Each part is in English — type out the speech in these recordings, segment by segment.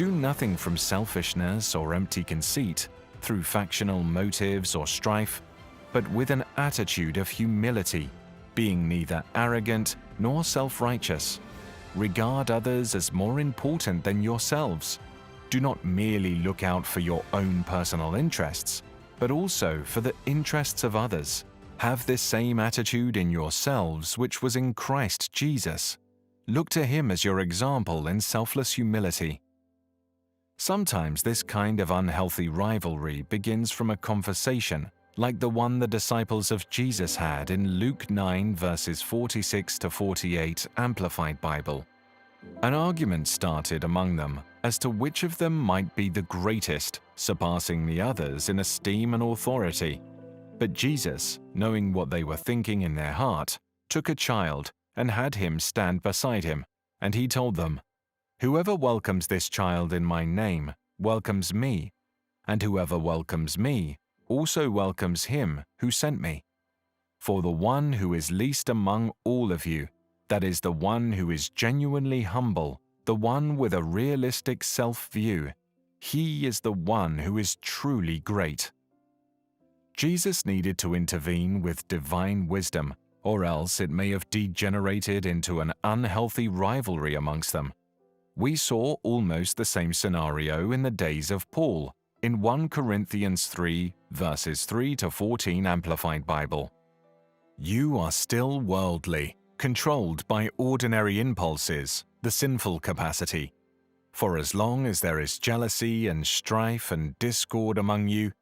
Do nothing from selfishness or empty conceit, through factional motives or strife, but with an attitude of humility, being neither arrogant nor self-righteous. Regard others as more important than yourselves. Do not merely look out for your own personal interests, but also for the interests of others. Have this same attitude in yourselves which was in Christ Jesus. Look to him as your example in selfless humility. Sometimes this kind of unhealthy rivalry begins from a conversation like the one the disciples of Jesus had in Luke 9 verses 46 to 48 Amplified Bible. An argument started among them as to which of them might be the greatest, surpassing the others in esteem and authority. But Jesus, knowing what they were thinking in their heart, took a child and had him stand beside him, and he told them, "Whoever welcomes this child in my name welcomes me, and whoever welcomes me also welcomes him who sent me. For the one who is least among all of you, that is the one who is genuinely humble, the one with a realistic self-view, he is the one who is truly great." Jesus needed to intervene with divine wisdom, or else it may have degenerated into an unhealthy rivalry amongst them. We saw almost the same scenario in the days of Paul, in 1 Corinthians 3, verses 3 to 14 Amplified Bible. You are still worldly, controlled by ordinary impulses, the sinful capacity. For as long as there is jealousy and strife and discord among you,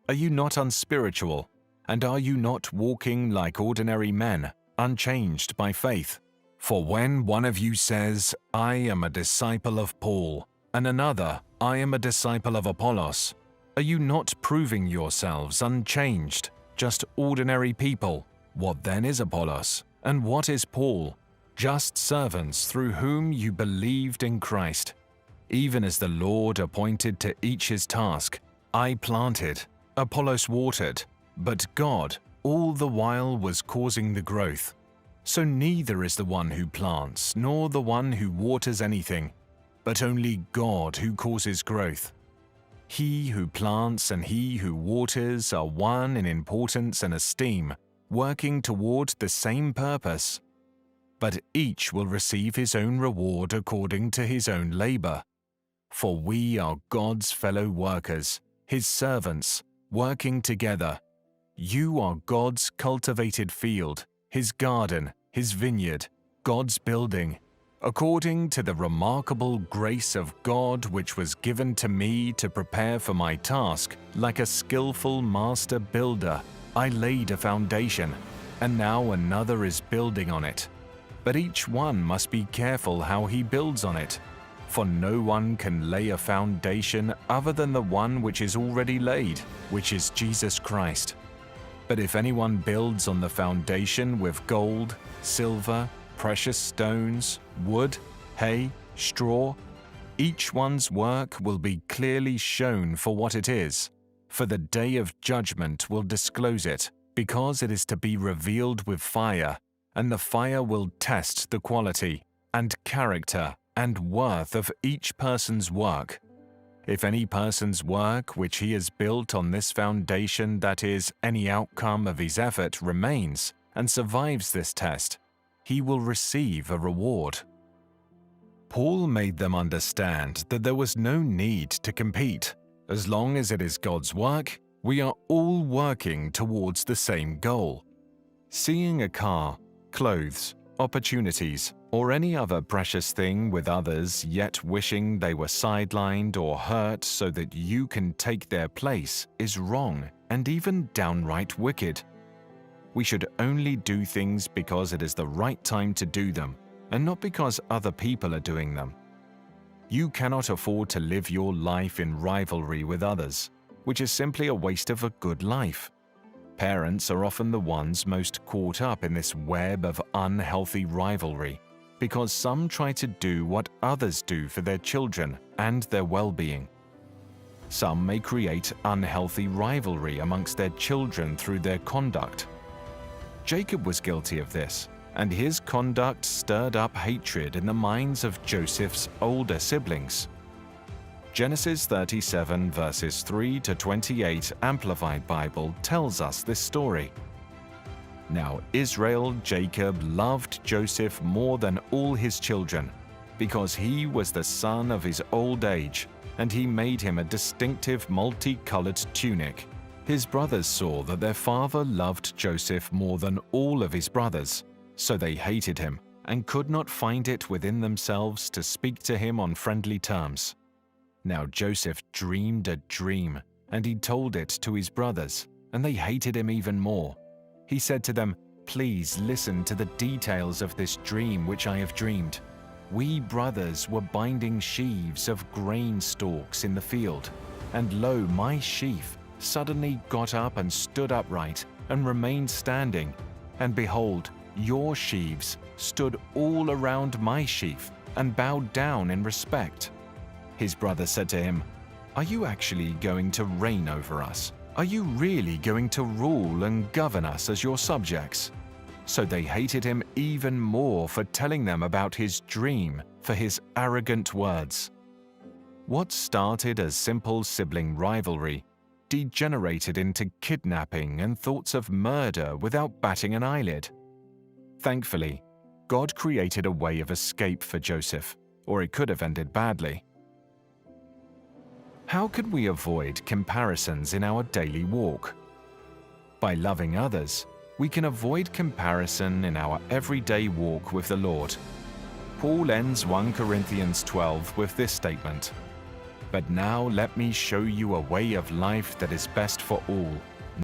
are you not unspiritual, and are you not walking like ordinary men, unchanged by faith? For when one of you says, "I am a disciple of Paul," and another, "I am a disciple of Apollos," are you not proving yourselves unchanged, just ordinary people? What then is Apollos, and what is Paul? Just servants through whom you believed in Christ. Even as the Lord appointed to each his task, I planted, Apollos watered, but God all the while was causing the growth. So neither is the one who plants nor the one who waters anything, but only God who causes growth. He who plants and he who waters are one in importance and esteem, working toward the same purpose. But each will receive his own reward according to his own labor. For we are God's fellow workers, his servants, working together. You are God's cultivated field, his garden, his vineyard, God's building, according to the remarkable grace of God which was given to me to prepare for my task. Like a skillful master builder, I laid a foundation, and now another is building on it. But each one must be careful how he builds on it, for no one can lay a foundation other than the one which is already laid, which is Jesus Christ. But if anyone builds on the foundation with gold, silver, precious stones, wood, hay, straw, each one's work will be clearly shown for what it is, for the day of judgment will disclose it, because it is to be revealed with fire, and the fire will test the quality and character and worth of each person's work. If any person's work which he has built on this foundation, that is, any outcome of his effort, remains and survives this test, he will receive a reward. Paul made them understand that there was no need to compete. As long as it is God's work, we are all working towards the same goal. Seeing a car, clothes, opportunities, or any other precious thing with others, yet wishing they were sidelined or hurt so that you can take their place, is wrong and even downright wicked. We should only do things because it is the right time to do them, and not because other people are doing them. You cannot afford to live your life in rivalry with others, which is simply a waste of a good life. Parents are often the ones most caught up in this web of unhealthy rivalry, because some try to do what others do for their children and their well-being. Some may create unhealthy rivalry amongst their children through their conduct. Jacob was guilty of this, and his conduct stirred up hatred in the minds of Joseph's older siblings. Genesis 37 verses 3 to 28 Amplified Bible tells us this story. Now Israel, Jacob, loved Joseph more than all his children, because he was the son of his old age, and he made him a distinctive multicolored tunic. His brothers saw that their father loved Joseph more than all of his brothers, so they hated him and could not find it within themselves to speak to him on friendly terms. Now Joseph dreamed a dream, and he told it to his brothers, and they hated him even more. He said to them, "Please listen to the details of this dream which I have dreamed. We brothers were binding sheaves of grain stalks in the field, and lo, my sheaf suddenly got up and stood upright and remained standing, and behold, your sheaves stood all around my sheaf and bowed down in respect." His brother said to him, "Are you actually going to reign over us? Are you really going to rule and govern us as your subjects?" So they hated him even more for telling them about his dream, for his arrogant words. What started as simple sibling rivalry degenerated into kidnapping and thoughts of murder without batting an eyelid. Thankfully, God created a way of escape for Joseph, or it could have ended badly. How can we avoid comparisons in our daily walk? By loving others, we can avoid comparison in our everyday walk with the Lord. Paul ends 1 Corinthians 12 with this statement, "But now let me show you a way of life that is best for all.